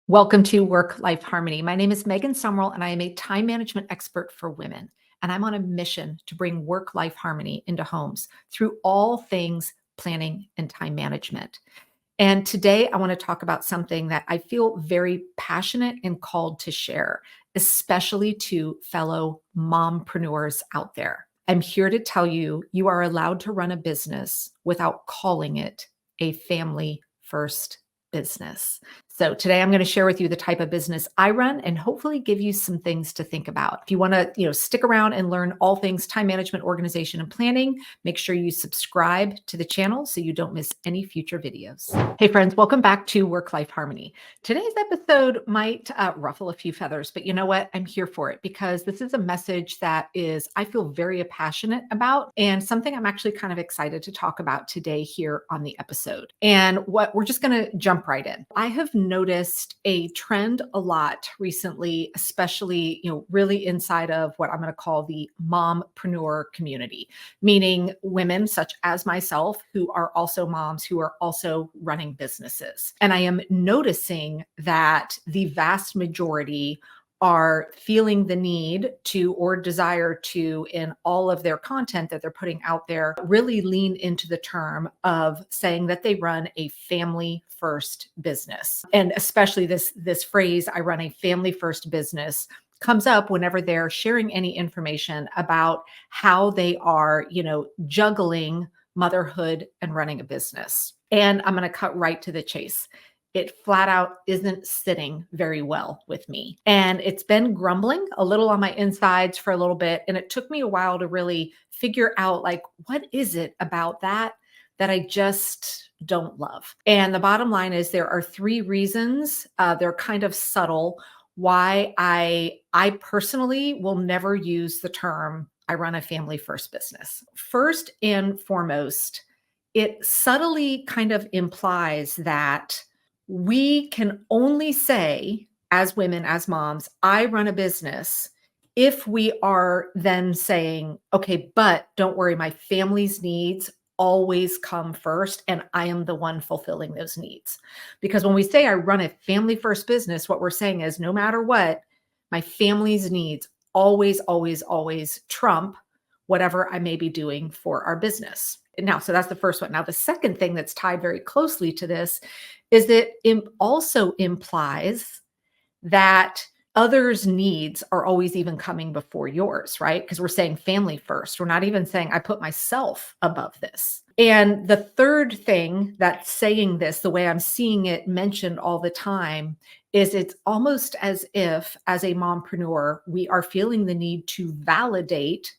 Welcome to Work-Life Harmony. My name is Megan Sumrell, and I am a time management expert for women. And I'm on a mission to bring work-life harmony into homes through all things planning and time management. And today I want to talk about something that I feel very passionate and called to share, especially to fellow mompreneurs out there. I'm here to tell you, you are allowed to run a business without calling it a family first business. So today I'm going to share with you the type of business I run and hopefully give you some things to think about. If you want to, stick around and learn all things time management, organization, and planning, make sure you subscribe to the channel so you don't miss any future videos. Hey friends, welcome back to Work-Life Harmony. Today's episode might ruffle a few feathers, but you know what? I'm here for it because this is a message that I feel very passionate about and something I'm actually kind of excited to talk about today here on the episode. And we're just going to jump right in. I have noticed a trend a lot recently, especially, really inside of what I'm going to call the mompreneur community, meaning women such as myself who are also moms who are also running businesses. And I am noticing that the vast majority are feeling the need to or desire to, in all of their content that they're putting out there, really lean into the term of saying that they run a family first business. And especially this phrase, I run a family first business, comes up whenever they're sharing any information about how they are, juggling motherhood and running a business. And I'm going to cut right to the chase. It flat out isn't sitting very well with me. And it's been grumbling a little on my insides for a little bit. And it took me a while to really figure out, what is it about that I just don't love? And the bottom line is there are three reasons, they're kind of subtle, why I personally will never use the term, I run a family first business. First and foremost, it subtly kind of implies that we can only say, as women, as moms, I run a business, if we are then saying, okay, but don't worry, my family's needs always come first, and I am the one fulfilling those needs. Because when we say I run a family first business, what we're saying is no matter what, my family's needs always, always, always trump whatever I may be doing for our business. Now, so that's the first one. Now, the second thing that's tied very closely to this is that it also implies that others' needs are always even coming before yours, right? Because we're saying family first. We're not even saying I put myself above this. And the third thing that's saying this, the way I'm seeing it mentioned all the time, is it's almost as if, as a mompreneur, we are feeling the need to validate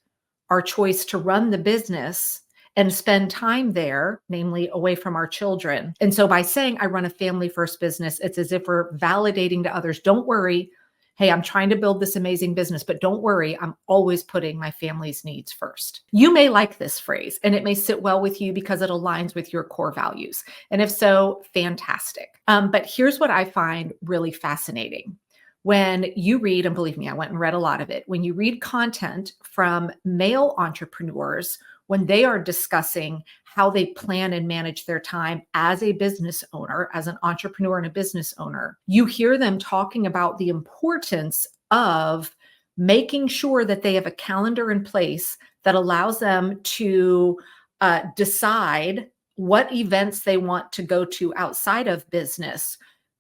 our choice to run the business and spend time there, namely away from our children. And so by saying I run a family first business, it's as if we're validating to others, don't worry. Hey, I'm trying to build this amazing business, but don't worry, I'm always putting my family's needs first. You may like this phrase and it may sit well with you because it aligns with your core values. And if so, fantastic. But here's what I find really fascinating. When you read, and believe me, I went and read a lot of it, when you read content from male entrepreneurs, when they are discussing how they plan and manage their time as a business owner, as an entrepreneur and a business owner, you hear them talking about the importance of making sure that they have a calendar in place that allows them to decide what events they want to go to outside of business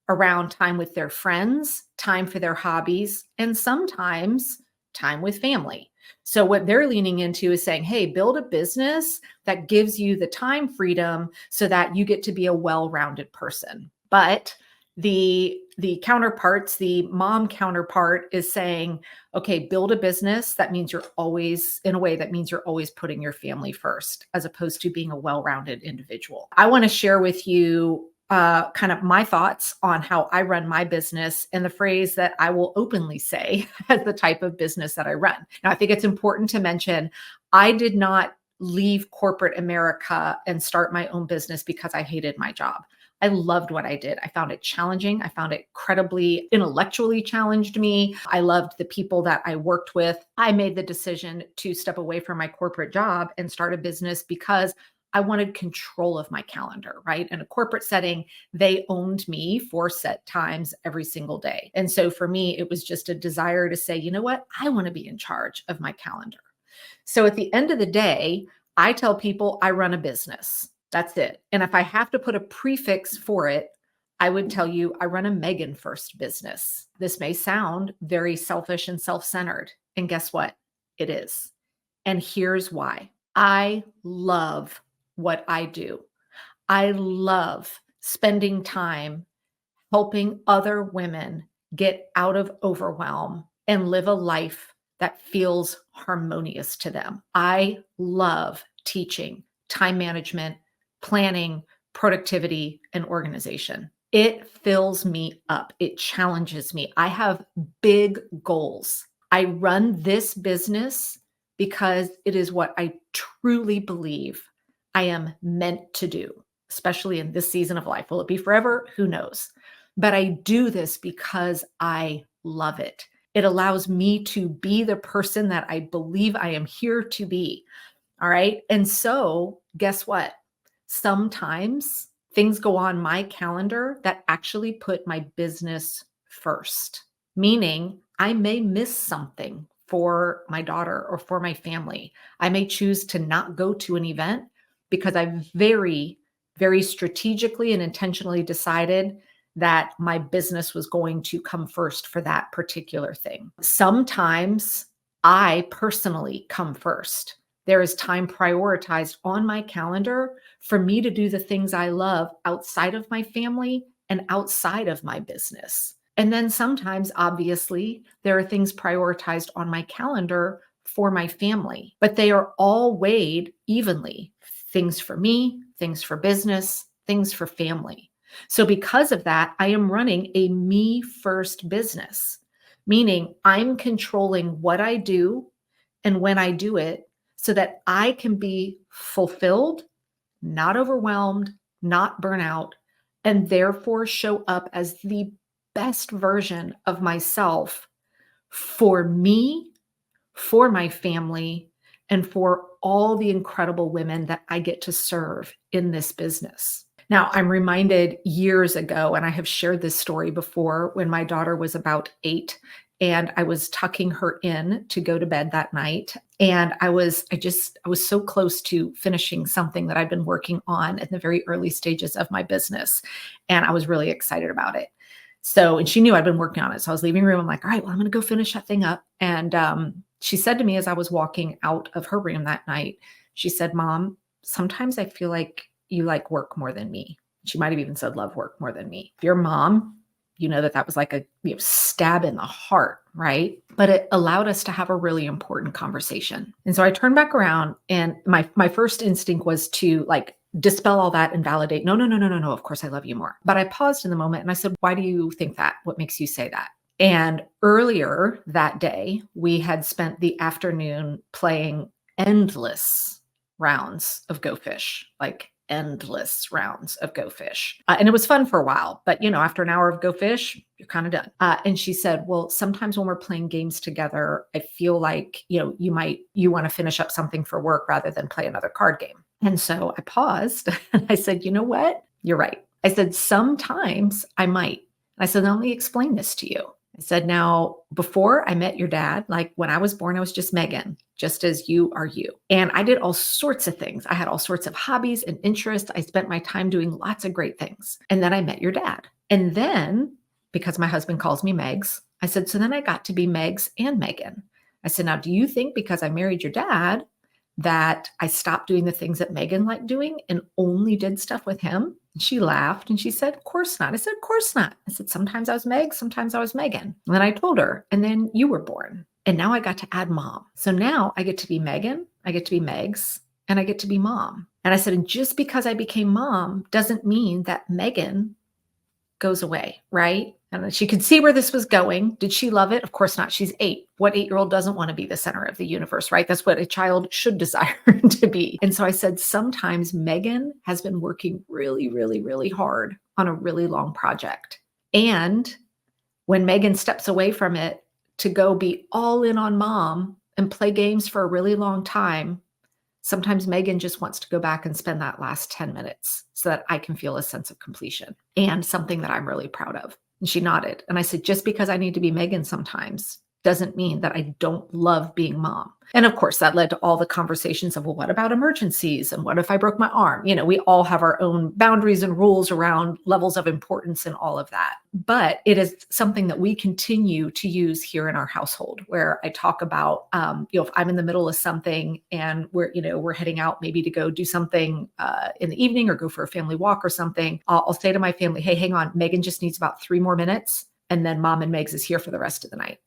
around time with their friends, time for their hobbies, and sometimes time with family. So what they're leaning into is saying, hey, build a business that gives you the time freedom so that you get to be a well-rounded person. But the counterparts, the mom counterpart is saying, okay, build a business. That means you're always, in a way, that means you're always putting your family first, as opposed to being a well-rounded individual. I want to share with you kind of my thoughts on how I run my business and the phrase that I will openly say as the type of business that I run. Now, I think it's important to mention, I did not leave corporate America and start my own business because I hated my job. I loved what I did. I found it challenging. I found it incredibly intellectually challenged me. I loved the people that I worked with. I made the decision to step away from my corporate job and start a business because I wanted control of my calendar, right? In a corporate setting, they owned me for set times every single day. And so for me, it was just a desire to say, you know what? I want to be in charge of my calendar. So at the end of the day, I tell people I run a business. That's it. And if I have to put a prefix for it, I would tell you I run a Megan first business. This may sound very selfish and self-centered. And guess what? It is. And here's why. I love what I do. I love spending time helping other women get out of overwhelm and live a life that feels harmonious to them. I love teaching time management, planning, productivity, and organization. It fills me up. It challenges me. I have big goals. I run this business because it is what I truly believe I am meant to do, especially in this season of life. Will it be forever? Who knows? But I do this because I love it. It allows me to be the person that I believe I am here to be. All right. And so, guess what? Sometimes things go on my calendar that actually put my business first, meaning I may miss something for my daughter or for my family. I may choose to not go to an event because I very strategically and intentionally decided that my business was going to come first for that particular thing. Sometimes I personally come first. There is time prioritized on my calendar for me to do the things I love outside of my family and outside of my business. And then sometimes, obviously, there are things prioritized on my calendar for my family, but they are all weighed evenly. Things for me, things for business, things for family. So because of that, I am running a me first business, meaning I'm controlling what I do and when I do it so that I can be fulfilled, not overwhelmed, not burn out, and therefore show up as the best version of myself for me, for my family, and for all the incredible women that I get to serve in this business. Now, I'm reminded years ago, and I have shared this story before, when my daughter was about 8 and I was tucking her in to go to bed that night. And I was so close to finishing something that I'd been working on in the very early stages of my business. And I was really excited about it. So, and she knew I'd been working on it. So I was leaving the room. I'm like, all right, well, I'm going to go finish that thing up. And she said to me as I was walking out of her room that night, she said, Mom, sometimes I feel like you like work more than me. She might have even said love work more than me. If you're a mom, you know that was like a stab in the heart, right? But it allowed us to have a really important conversation. And so I turned back around, and my first instinct was to like dispel all that and validate. No. Of course I love you more. But I paused in the moment and I said, why do you think that? What makes you say that? And earlier that day, we had spent the afternoon playing endless rounds of Go Fish, like endless rounds of Go Fish. And it was fun for a while, but after an hour of Go Fish, you're kind of done. And she said, well, sometimes when we're playing games together, I feel like, you want to finish up something for work rather than play another card game. And so I paused and I said, you know what? You're right. I said, sometimes I might. I said, let me explain this to you. I said, now, before I met your dad, like when I was born, I was just Megan, just as you are you. And I did all sorts of things. I had all sorts of hobbies and interests. I spent my time doing lots of great things. And then I met your dad. And then, because my husband calls me Megs, I said, so then I got to be Megs and Megan. I said, now, do you think because I married your dad that I stopped doing the things that Megan liked doing and only did stuff with him? And she laughed and she said, of course not. I said, of course not. I said, sometimes I was Meg, sometimes I was Megan. And then I told her, and then you were born. And now I got to add mom. So now I get to be Megan, I get to be Megs, and I get to be mom. And I said, and just because I became mom doesn't mean that Megan goes away, right? And she could see where this was going. Did she love it? Of course not. She's 8. What 8-year-old doesn't want to be the center of the universe, right? That's what a child should desire to be. And so I said, sometimes Megan has been working really, really, really hard on a really long project. And when Megan steps away from it to go be all in on mom and play games for a really long time, Sometimes Megan just wants to go back and spend that last 10 minutes so that I can feel a sense of completion and something that I'm really proud of. And she nodded. And I said, just because I need to be Megan sometimes doesn't mean that I don't love being mom. And of course, that led to all the conversations of, well, what about emergencies? And what if I broke my arm? We all have our own boundaries and rules around levels of importance and all of that. But it is something that we continue to use here in our household, where I talk about, if I'm in the middle of something and we're heading out maybe to go do something in the evening or go for a family walk or something, I'll say to my family, hey, hang on, Megan just needs about 3 more minutes. And then mom and Megs is here for the rest of the night.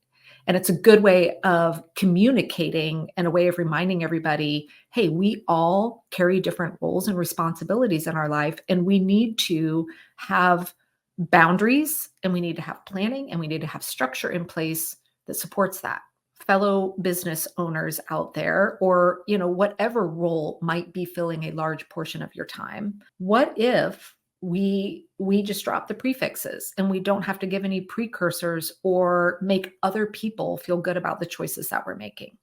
And it's a good way of communicating and a way of reminding everybody, hey, we all carry different roles and responsibilities in our life, and we need to have boundaries, and we need to have planning, and we need to have structure in place that supports that. Fellow business owners out there, or whatever role might be filling a large portion of your time, what if we just drop the prefixes and we don't have to give any precursors or make other people feel good about the choices that we're making?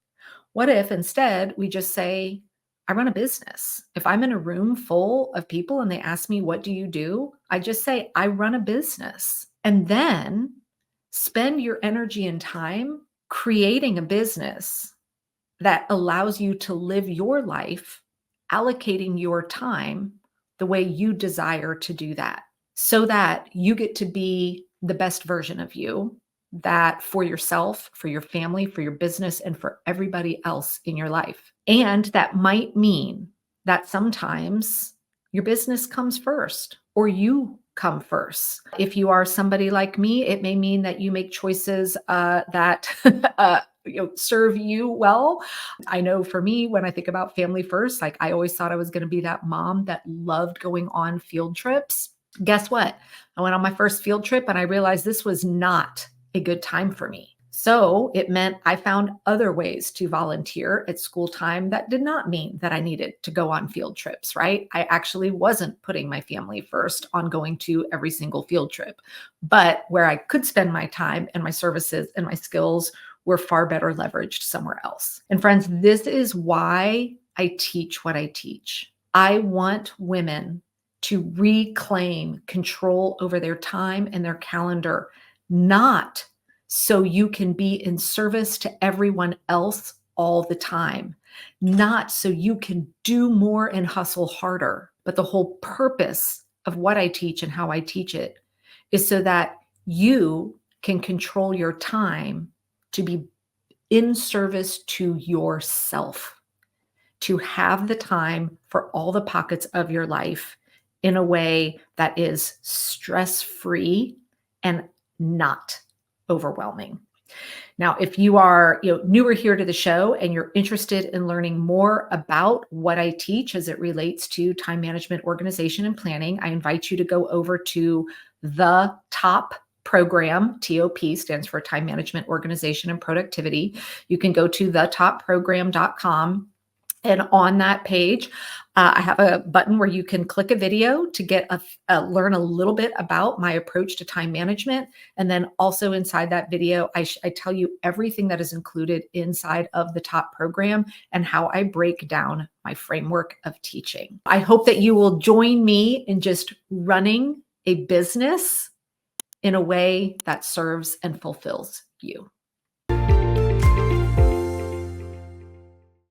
What if instead we just say, I run a business. If I'm in a room full of people and they ask me, what do you do? I just say, I run a business. And then spend your energy and time creating a business that allows you to live your life, allocating your time the way you desire to do that, so that you get to be the best version of you, that for yourself, for your family, for your business, and for everybody else in your life. And that might mean that sometimes your business comes first or you come first. If you are somebody like me, it may mean that you make choices that serve you well. I know for me, when I think about family first, like I always thought I was going to be that mom that loved going on field trips. Guess what? I went on my first field trip and I realized this was not a good time for me. So it meant I found other ways to volunteer at school time that did not mean that I needed to go on field trips, right? I actually wasn't putting my family first on going to every single field trip, but where I could spend my time and my services and my skills were far better leveraged somewhere else. And friends, this is why I teach what I teach. I want women to reclaim control over their time and their calendar, not so you can be in service to everyone else all the time, not so you can do more and hustle harder. But the whole purpose of what I teach and how I teach it is so that you can control your time to be in service to yourself, to have the time for all the pockets of your life in a way that is stress-free and not overwhelming. Now, if you are newer here to the show and you're interested in learning more about what I teach as it relates to time management, organization, and planning, I invite you to go over to the top program. TOP stands for Time Management, Organization, and Productivity. You can go to thetopprogram.com. And on that page, I have a button where you can click a video to get learn a little bit about my approach to time management. And then also inside that video, I tell you everything that is included inside of the top program and how I break down my framework of teaching. I hope that you will join me in just running a business in a way that serves and fulfills you.